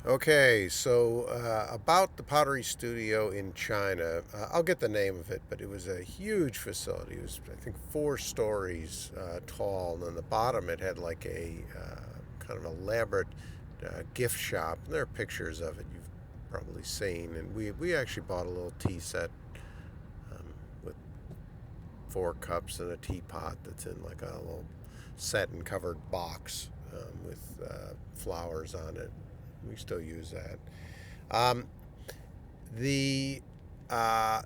Okay, so about the pottery studio in China, I'll get the name of it, but it was a huge facility. It was, I think, 4 stories tall, and on the bottom it had like a kind of elaborate gift shop. And there are pictures of it you've probably seen, and we actually bought a little tea set um, with 4 cups and a teapot that's in like a little satin covered box with flowers on it. We still use that. Um, the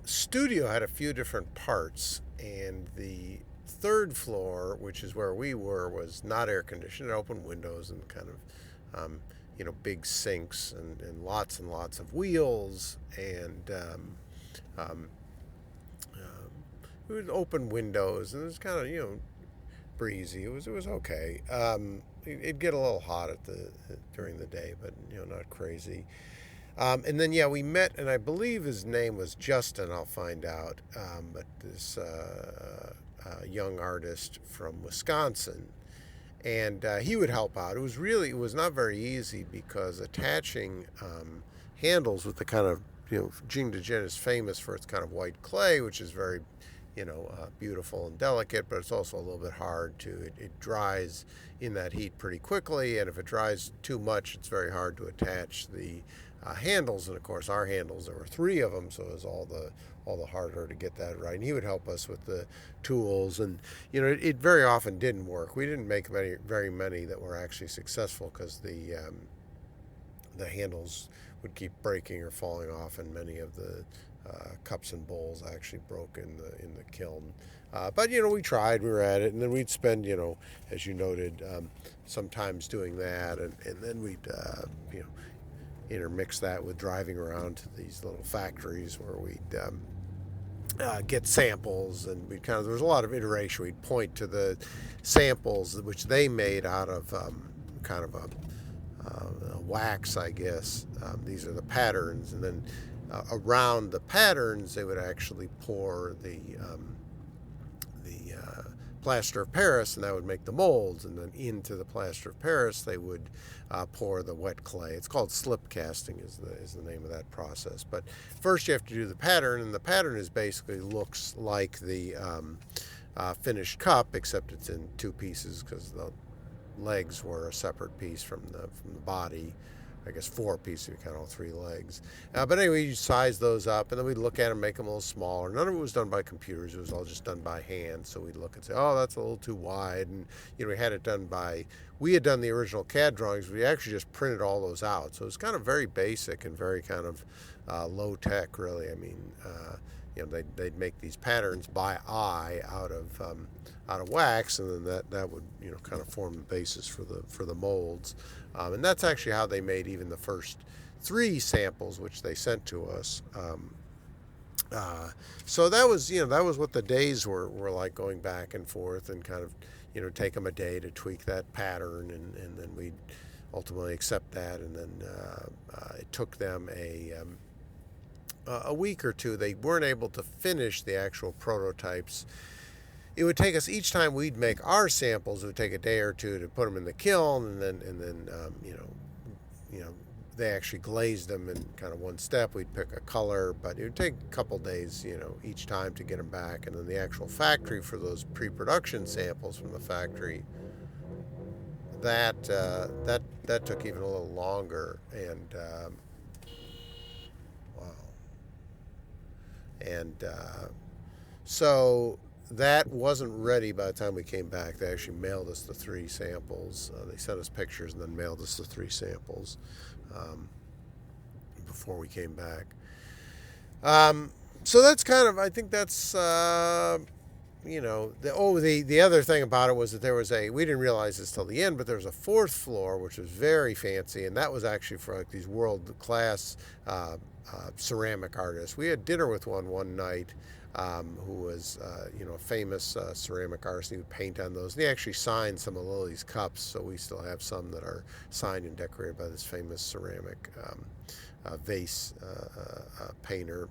studio had a few different parts, and the third floor, which is where we were, was not air conditioned. It opened windows and kind of, big sinks and lots of wheels um, it was open windows, and it was kind of breezy. It was okay. It'd get a little hot during the day, but not crazy. And then, yeah, we met, and I believe his name was Justin. I'll find out. But this young artist from Wisconsin, and he would help out. It was not very easy because attaching handles with the kind of Jing de Jin is famous for its kind of white clay, which is very beautiful and delicate, but it's also a little bit hard to. It dries in that heat pretty quickly, and if it dries too much, it's very hard to attach the handles. And of course, our handles, there were 3 of them, so it was all the harder to get that right. And he would help us with the tools, and it very often didn't work. We didn't make very many that were actually successful because the handles would keep breaking or falling off, and many of the cups and bowls actually broke in the kiln. But we tried, we were at it, and then we'd spend as you noted, sometimes doing that, and then we'd intermix that with driving around to these little factories where we'd get samples, and there was a lot of iteration. We'd point to the samples which they made out of kind of a wax, I guess. These are the patterns, and then around the patterns they would actually pour the plaster of Paris, and that would make the molds. And then into the plaster of Paris they would pour the wet clay. It's called slip casting is the name of that process. But first you have to do the pattern, and the pattern is basically looks like the finished cup, except it's in 2 pieces because the legs were a separate piece from the body. I guess 4 pieces if you count all 3 legs. But anyway, you size those up, and then we'd look at them, make them a little smaller. None of it was done by computers; it was all just done by hand. So we'd look and say, "Oh, that's a little too wide," and we had it done by. We had done the original CAD drawings. We actually just printed all those out, so it was kind of very basic and very kind of low tech, really. I mean, they'd make these patterns by eye out of wax, and then that would kind of form the basis for the molds. And that's actually how they made even the first 3 samples, which they sent to us. So that was what the days were like, going back and forth and kind of take them a day to tweak that pattern, and then we'd ultimately accept that, and then it took them a week or two. They weren't able to finish the actual prototypes. It would take us, each time we'd make our samples, it would take a day or two to put them in the kiln, and then they actually glazed them in kind of one step. We'd pick a color, but it would take a couple days each time to get them back. And then the actual factory for those pre-production samples from the factory, that took even a little longer. And wow. And so that wasn't ready by the time we came back. They actually mailed us the 3 samples. They sent us pictures and then mailed us the 3 samples um, before we came back. So that's kind of, I think that's, the other thing about it was that we didn't realize this till the end, but there was a 4th floor, which was very fancy, and that was actually for like these world-class ceramic artists. We had dinner with one night, who was, a famous ceramic artist. He would paint on those. And he actually signed some of Lily's cups, so we still have some that are signed and decorated by this famous ceramic vase painter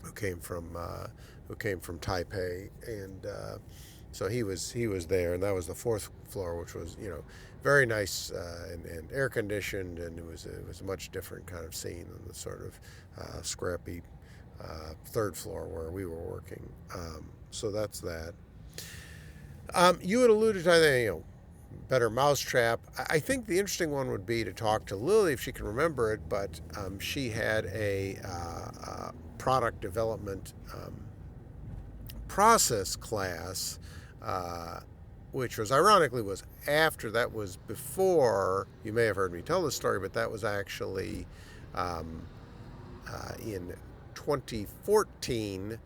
who came from Taipei. And So he was there, and that was the fourth floor, which was very nice and air conditioned, and it was a much different kind of scene than the sort of scrappy third floor where we were working. So that's that. You had alluded to, I think, better mousetrap. I think the interesting one would be to talk to Lily if she can remember it, but she had a product development process class, which was ironically was after, that was before, you may have heard me tell this story, but that was actually in 2014.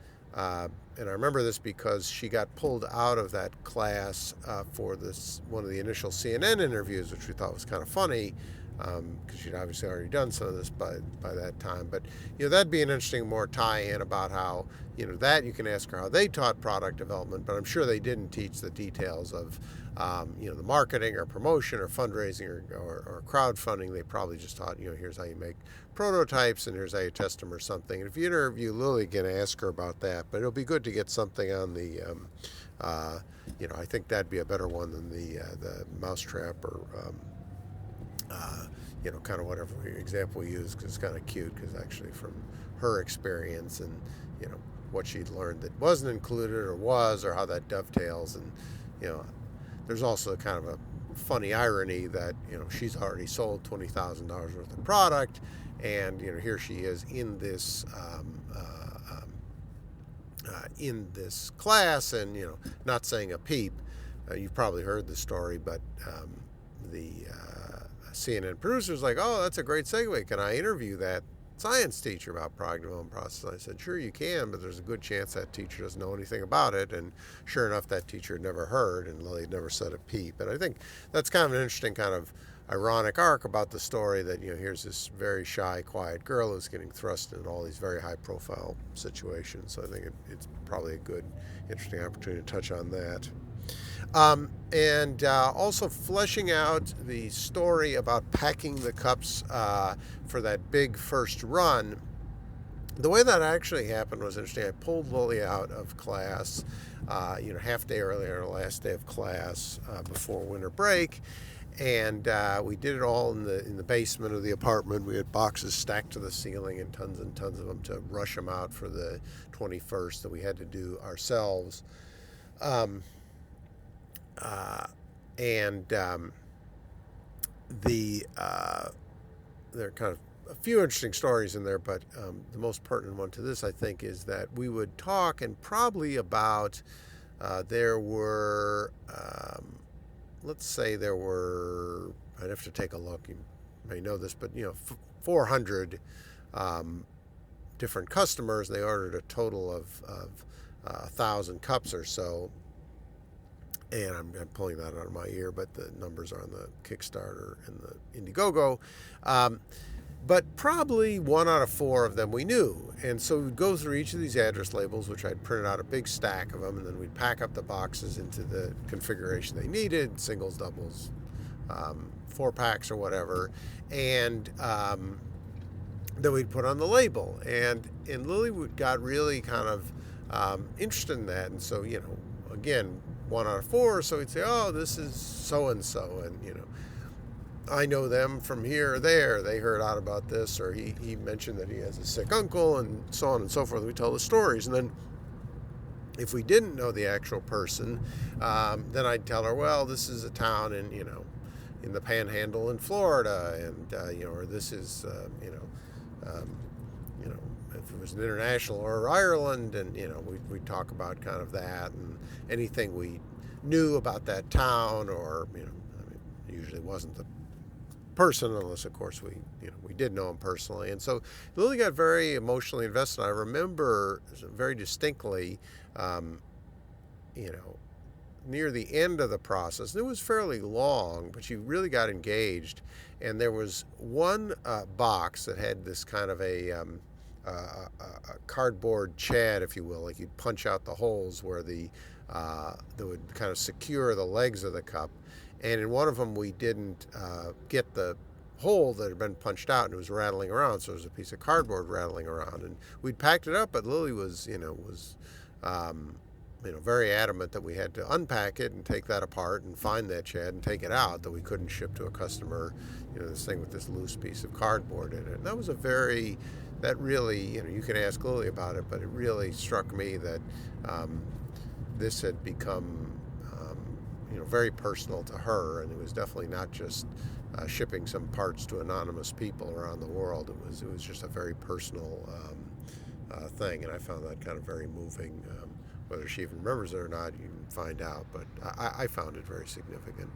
And I remember this because she got pulled out of that class for this one of the initial CNN interviews, which we thought was kind of funny, because she'd obviously already done some of this by that time. But that'd be an interesting more tie-in about how that you can ask her how they taught product development, but I'm sure they didn't teach the details of the marketing or promotion or fundraising or crowdfunding. They probably just taught here's how you make prototypes and here's how you test them or something. And if you interview Lily, again, ask her about that. But it'll be good to get something on the I think that'd be a better one than the mousetrap or kind of whatever example we use, because it's kind of cute, because actually from her experience and what she'd learned that wasn't included or was, or how that dovetails. And there's also kind of a funny irony that she's already sold $20,000 worth of product, and here she is in this class, and not saying a peep. You've probably heard the story, but the CNN producer's like, "Oh, that's a great segue. Can I interview that science teacher about product development process?" I said, "Sure you can, but there's a good chance that teacher doesn't know anything about it." And sure enough, that teacher had never heard, and Lily had never said a peep. And I think that's kind of an interesting kind of ironic arc about the story, that here's this very shy, quiet girl who's getting thrust into all these very high-profile situations. So I think it's probably a good, interesting opportunity to touch on that. And also fleshing out the story about packing the cups for that big first run. The way that actually happened was interesting. I pulled Lily out of class, half day earlier, last day of class before winter break, and we did it all in the basement of the apartment. We had boxes stacked to the ceiling and tons of them to rush them out for the 21st that we had to do ourselves. There are kind of a few interesting stories in there, but the most pertinent one to this, I think, is that we would talk, and probably about there were, let's say there were, I'd have to take a look, you may know this, but 400 different customers. They ordered a total of 1,000 cups or so. And I'm pulling that out of my ear, but the numbers are on the Kickstarter and the Indiegogo. But probably 1 out of 4 of them we knew. And so we'd go through each of these address labels, which I'd printed out a big stack of them, and then we'd pack up the boxes into the configuration they needed, singles, doubles, 4-packs or whatever. And then we'd put on the label. And Lily got really kind of interested in that. And so, again, 1 out of 4, so he'd say, "Oh, this is so-and-so, and I know them from here or there. They heard out about this," or he mentioned that he has a sick uncle, and so on and so forth. We tell the stories, and then if we didn't know the actual person, then I'd tell her, "Well, this is a town in in the Panhandle in Florida, and or this is if it was an international, or Ireland," and we'd talk about kind of that and anything we knew about that town, or it usually wasn't the person, unless of course we did know him personally. And so Lily got very emotionally invested. I remember very distinctly, near the end of the process, and it was fairly long, but she really got engaged. And there was one box that had this kind of a cardboard chad, if you will, like you'd punch out the holes where that would kind of secure the legs of the cup. And in one of them, we didn't get the hole that had been punched out, and it was rattling around. So there was a piece of cardboard rattling around, and we'd packed it up, but Lily was very adamant that we had to unpack it and take that apart and find that shed and take it out, that we couldn't ship to a customer, this thing with this loose piece of cardboard in it. And that really, you can ask Lily about it, but it really struck me that this had become, very personal to her, and it was definitely not just shipping some parts to anonymous people around the world. It was just a very personal thing, and I found that kind of very moving. Whether she even remembers it or not, you can find out, but I found it very significant.